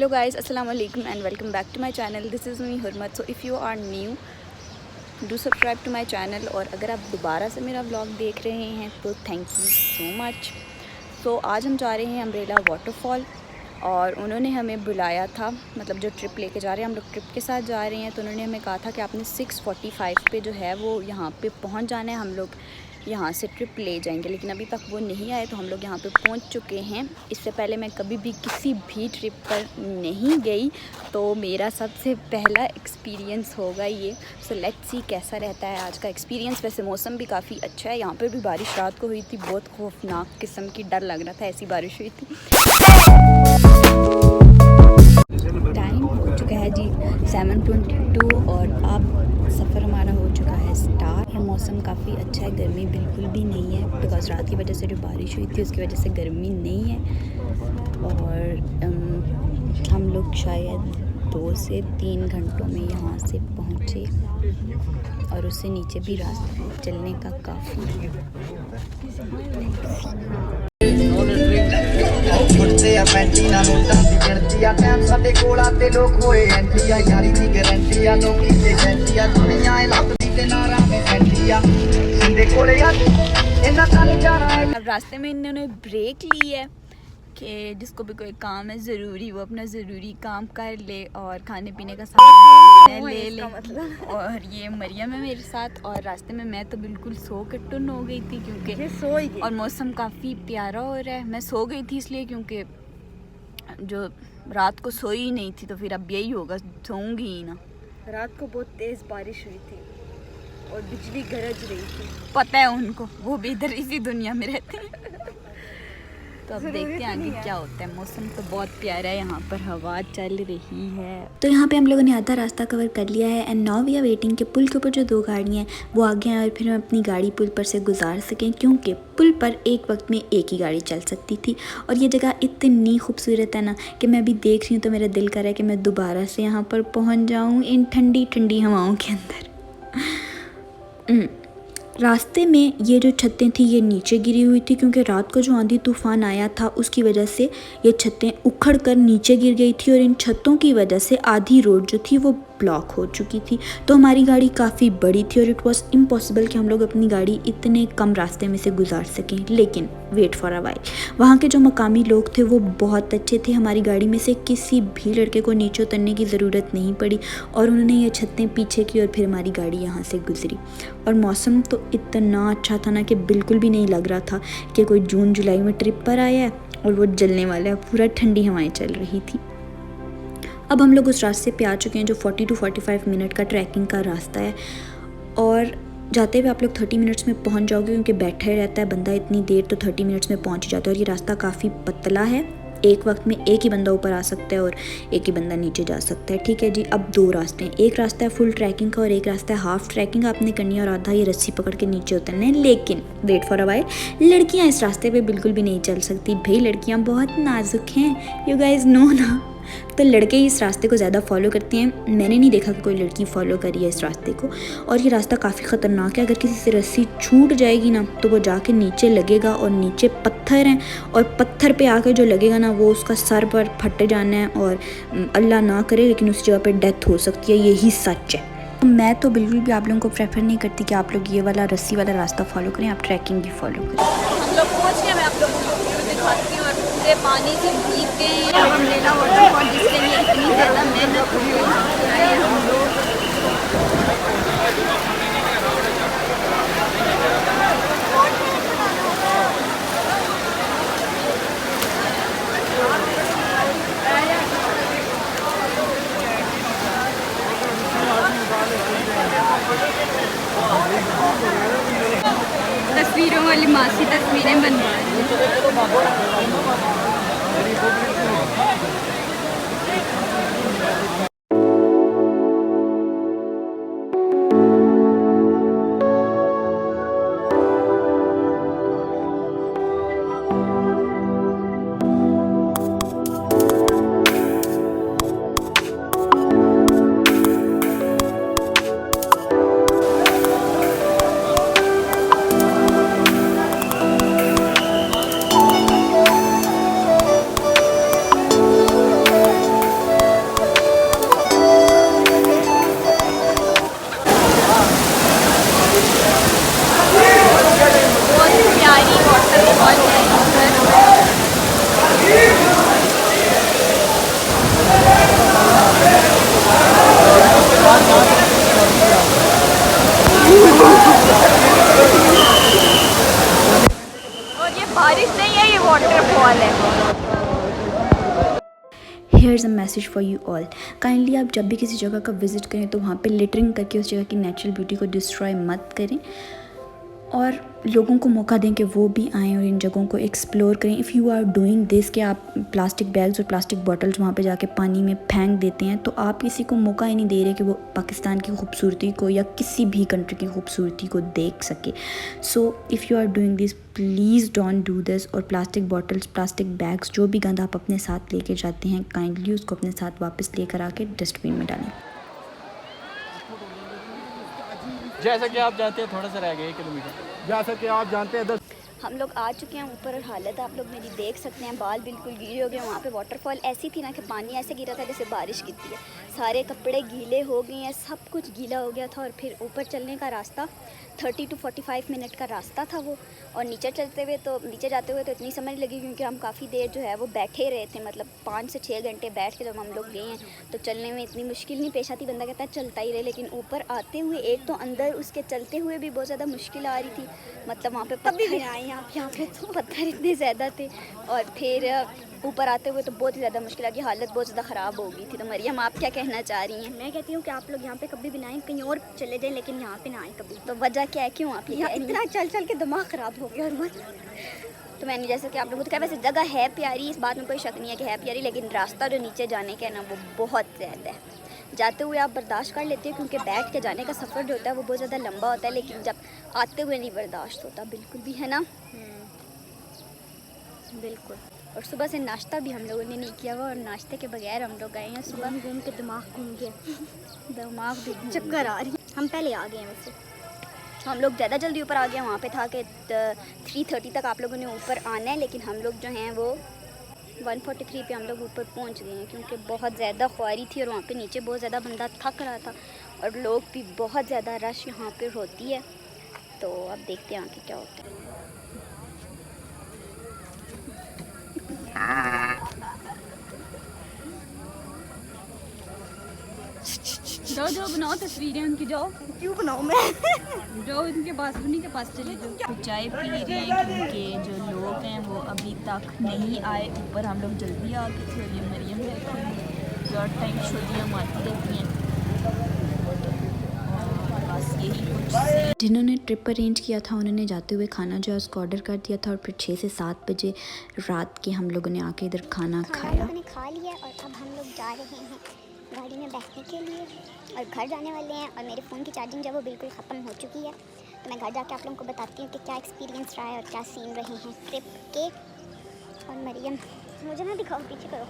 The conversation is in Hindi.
Hello guys, assalamu alaikum and welcome back to my channel. This is me Hurmat. So if you are new, do subscribe to my channel. और अगर आप दोबारा से मेरा व्लॉग देख रहे हैं तो थैंक यू सो मच। तो आज हम जा रहे हैं अम्ब्रेला वाटरफॉल और उन्होंने हमें बुलाया था, मतलब जो ट्रिप लेके जा रहे हैं, हम लोग ट्रिप के साथ जा रहे हैं। तो उन्होंने हमें कहा था कि आपने 6:45 पे जो है वो यहाँ पे पहुँच जाना है, हम लोग यहाँ से ट्रिप ले जाएंगे। लेकिन अभी तक वो नहीं आए तो हम लोग यहाँ पे पहुँच चुके हैं। इससे पहले मैं कभी भी किसी भी ट्रिप पर नहीं गई, तो मेरा सबसे पहला एक्सपीरियंस होगा ये। सो लेट्स सी कैसा रहता है आज का एक्सपीरियंस। वैसे मौसम भी काफ़ी अच्छा है, यहाँ पर भी बारिश रात को हुई थी, बहुत खौफनाक किस्म की, डर लग रहा था, ऐसी बारिश हुई थी। टाइम हो चुका है जी 7:22 और अब सफ़र हमारा हो चुका है स्टार्ट। और मौसम काफ़ी अच्छा है, गर्मी बिल्कुल भी नहीं है, बिकॉज़ रात की वजह से जो बारिश हुई थी उसकी वजह से गर्मी नहीं है। और हम लोग शायद 2 से 3 घंटों में यहाँ से पहुँचे और उससे नीचे भी रास्ता चलने का काफ़ी अब रास्ते में इन्होंने ब्रेक ली है कि जिसको भी कोई काम है ज़रूरी वो अपना ज़रूरी काम कर ले और खाने पीने का सामान ले ले। और ये मरियम है मेरे साथ और रास्ते में मैं तो बिल्कुल सो के टुन हो गई थी क्योंकि और मौसम काफ़ी प्यारा हो रहा है। मैं सो गई थी इसलिए क्योंकि जो रात को सोई ही नहीं थी, तो फिर अब यही होगा, सोऊंगी ही ना। रात को बहुत तेज़ बारिश हुई थी और बिजली गरज रही थी। पता है उनको, वो भी इधर इसी दुनिया में रहते हैं। तो अब देखते हैं आगे क्या होता है। मौसम तो बहुत प्यारा है, यहाँ पर हवा चल रही है। तो यहाँ पे हम लोगों ने आधा रास्ता कवर कर लिया है and now we are waiting कि पुल के ऊपर जो 2 गाड़ियाँ हैं वो आगे आए और फिर हम अपनी गाड़ी पुल पर से गुजार सकें, क्योंकि पुल पर एक वक्त में एक ही गाड़ी चल सकती थी। और ये जगह इतनी खूबसूरत है ना कि मैं अभी देख रही हूँ तो मेरा दिल कर रहा है कि मैं दोबारा से यहाँ पर पहुँच जाऊँ इन ठंडी ठंडी हवाओं के अंदर। रास्ते में ये जो छतें थी ये नीचे गिरी हुई थी, क्योंकि रात को जो आंधी तूफ़ान आया था उसकी वजह से ये छतें उखड़ कर नीचे गिर गई थी और इन छतों की वजह से आधी रोड जो थी वो ब्लॉक हो चुकी थी। तो हमारी गाड़ी काफ़ी बड़ी थी और इट वॉज इम्पॉसिबल कि हम लोग अपनी गाड़ी इतने कम रास्ते में से गुजार सकें। लेकिन वेट फॉर अ वाइल, वहाँ के जो मकामी लोग थे वो बहुत अच्छे थे। हमारी गाड़ी में से किसी भी लड़के को नीचे उतरने की ज़रूरत नहीं पड़ी और उन्होंने ये छतें पीछे की और फिर हमारी गाड़ी यहाँ से गुजरी। और मौसम तो इतना अच्छा था ना कि बिल्कुल भी नहीं लग रहा था कि कोई जून जुलाई में ट्रिप पर आया है और वो जलने वाला है। पूरा ठंडी हवाएं चल रही थी। अब हम लोग उस रास्ते पे आ चुके हैं जो 40 to 45 मिनट का ट्रैकिंग का रास्ता है और जाते हुए आप लोग 30 मिनट्स में पहुंच जाओगे, क्योंकि बैठा ही रहता है बंदा इतनी देर, तो 30 मिनट्स में पहुंच जाता है। और ये रास्ता काफ़ी पतला है, एक वक्त में एक ही बंदा ऊपर आ सकता है और एक ही बंदा नीचे जा सकता है। ठीक है जी। अब 2 रास्ते हैं, एक रास्ता है फुल ट्रैकिंग का और एक रास्ता है हाफ ट्रैकिंग आपने करनी है और आधा ये रस्सी पकड़ के नीचे उतरना है। लेकिन वेट फॉर अ वाइल, लड़कियाँ इस रास्ते पे बिल्कुल भी नहीं चल सकती भाई, लड़कियाँ बहुत नाजुक हैं, यू गाइज नो ना। तो लड़के इस रास्ते को ज़्यादा फॉलो करते हैं, मैंने नहीं देखा कि कोई लड़की फॉलो करी है इस रास्ते को। और ये रास्ता काफ़ी ख़तरनाक है, अगर किसी से रस्सी छूट जाएगी ना तो वो जाके नीचे लगेगा और नीचे पत्थर हैं और पत्थर पे आके जो लगेगा ना वो उसका सर पर फट जाना है और अल्लाह ना करे लेकिन उस जगह पे डेथ हो सकती है, यही सच है। मैं तो बिल्कुल भी आप लोगों को प्रेफर नहीं करती कि आप लोग ये वाला रस्सी वाला रास्ता फॉलो करें, आप ट्रैकिंग ही फॉलो करें। हम लोग पहुँच गए, मैं आप लोगों को व्यू दिखाती हूँ। और पूरे पानी से भीग गए हैं अम्ब्रेला वाटरफॉल, जिसके लिए इतनी ज़्यादा मेहनत करके आए हैं हम लोग। तस्वीरों वाली मासी तस्वीरें बनवा रही है। Here is a message for you all. Kindly आप जब भी किसी जगह का विज़िट करें तो वहाँ पे लिटरिंग करके उस जगह की नेचुरल ब्यूटी को डिस्ट्रॉय मत करें और लोगों को मौका दें कि वो भी आएँ और इन जगहों को एक्सप्लोर करें। If you are doing this कि आप प्लास्टिक बैग्स और प्लास्टिक बॉटल्स वहाँ पे जाके पानी में फेंक देते हैं, तो आप किसी को मौका ही नहीं दे रहे कि वो पाकिस्तान की खूबसूरती को या किसी भी कंट्री की खूबसूरती को देख सके। So if you are doing this, please don't do this. और प्लास्टिक बॉटल्स, प्लास्टिक बैग्स, जो भी गंद आप अपने साथ लेके जाते हैं, काइंडली उसको अपने साथ वापस लेकर आके डस्टबिन में डालें। जैसा कि आप जानते हैं थोड़ा सा रह गया 1 किलोमीटर। जैसा कि आप जानते हैं हम लोग आ चुके हैं ऊपर और हालत आप लोग मेरी देख सकते हैं, बाल बिल्कुल गीले हो गए। वहाँ पे वाटरफॉल ऐसी थी ना कि पानी ऐसे गिरा था जैसे बारिश गिरती है। सारे कपड़े गीले हो गए हैं, सब कुछ गीला हो गया था। और फिर ऊपर चलने का रास्ता 30 to 45 मिनट का रास्ता था वो। और नीचे जाते हुए तो इतनी समझ लगी क्योंकि हम काफ़ी देर जो है वो बैठे रहे थे, मतलब 5 से 6 घंटे बैठ के जब हम लोग गए हैं तो चलने में इतनी मुश्किल नहीं पेश आती। बंदा कहता है चलता ही रहे, लेकिन ऊपर आते हुए एक तो अंदर उसके चलते हुए भी बहुत ज़्यादा मुश्किल आ रही थी। मतलब वहाँ पे कभी भी आए आप यहाँ पे तो पत्थर इतने ज़्यादा थे। और फिर ऊपर आते हुए तो बहुत ही ज़्यादा मुश्किल आ गई, हालत बहुत ज़्यादा ख़राब हो गई थी। तो मरियम आप क्या कहना चाह रही हैं? मैं कहती हूँ कि आप लोग यहाँ पे कभी भी ना आए, कहीं और चले जाएं, लेकिन यहाँ पे ना आए कभी। तो वजह क्या है, क्यों आप ये यहाँ कह रही हैं? इतना चल चल के दिमाग ख़राब हो गया। और तो मैंने जैसे कि आप लोगों को कहा, वैसे जगह है प्यारी, इस बात में कोई शक नहीं है कि है प्यारी, लेकिन रास्ता जो नीचे जाने का है ना वो बहुत ज़्यादा है। जाते हुए आप बर्दाश्त कर लेते हो क्योंकि बैठ के जाने का सफ़र जो होता है वो बहुत ज़्यादा लंबा होता है, लेकिन जब आते हुए नहीं बर्दाश्त होता बिल्कुल भी, है ना? बिल्कुल। और सुबह से नाश्ता भी हम लोगों ने नहीं किया हुआ और नाश्ते के बगैर हम लोग गए हैं। सुबह घूम के दिमाग घूम गया, दिमाग भी घूम चक्कर गया। आ रही। हम पहले आ गए हैं वैसे। हम लोग ज़्यादा जल्दी ऊपर आ गए। वहाँ पे था कि 3:30 तक आप लोगों ने ऊपर आना है, लेकिन हम लोग जो हैं वो 1:43 पे हम लोग ऊपर पहुँच गए हैं क्योंकि बहुत ज़्यादा ख्वारी थी और वहाँ पे नीचे बहुत ज़्यादा बंदा थक रहा था और लोग भी बहुत ज़्यादा रश यहाँ पे होती है। तो अब देखते हैं आगे क्या होता है। जाओ जाओ बनाओ तस्वीरें उनकी, जाओ क्यों बनाऊँ मैं? जाओ इनके पास, उन्हीं के पास चले जाओ। चाय पी रहे हैं क्योंकि जो लोग हैं वो अभी तक नहीं आए ऊपर। हम लोग जल्दी आ गए थे और ये मरियम रहती जो टाइम छोटियाँ मारती रहती हैं। बस यही कुछ। जिन्होंने ट्रिप अरेंज किया था उन्होंने जाते हुए खाना जो है उसको ऑर्डर कर दिया था और फिर 6 से 7 बजे रात के हम लोगों ने आके इधर खाना खाया। हमने खा लिया और अब हम लोग जा रहे हैं गाड़ी में बैठने के लिए और घर जाने वाले हैं। और मेरे फ़ोन की चार्जिंग जो है वो बिल्कुल ख़त्म हो चुकी है, तो मैं घर जाके आप लोगों को बताती हूँ कि क्या एक्सपीरियंस रहा है और क्या सीन रहे हैं ट्रिप के। और मरियम मुझे ना दिखाओ, पीछे करो।